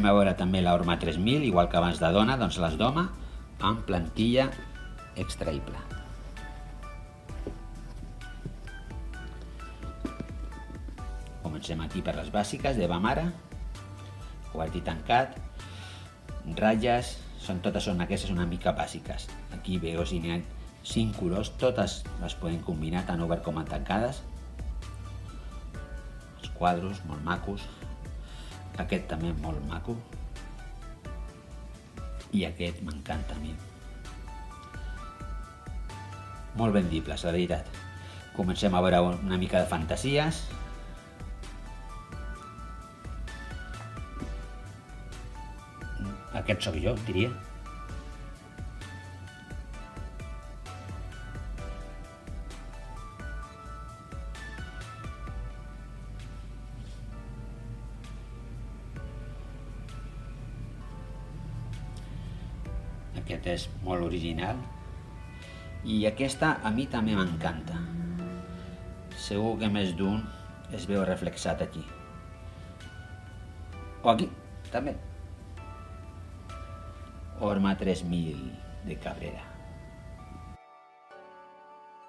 Comencem a veure també la Orma 3000, igual que abans de dona, doncs les d'home, amb plantilla extraïble. Comencem aquí per les bàsiques de Bamara, obert i tancat, ratlles, totes són aquestes una mica bàsiques. Aquí veieu si n'hi ha 5 colors, totes les podem combinar tant obert com a tancades. Els quadros molt macos, aquest també molt maco i aquest m'encanta a mi. Molt vendibles, la veritat. Comencem a veure una mica de fantasies. Aquest sóc jo, diria. Aquest és molt original. I aquesta a mi també m'encanta. Segur que més d'un es veu reflexat aquí. O aquí, també. Orma 3000 de Cabrera.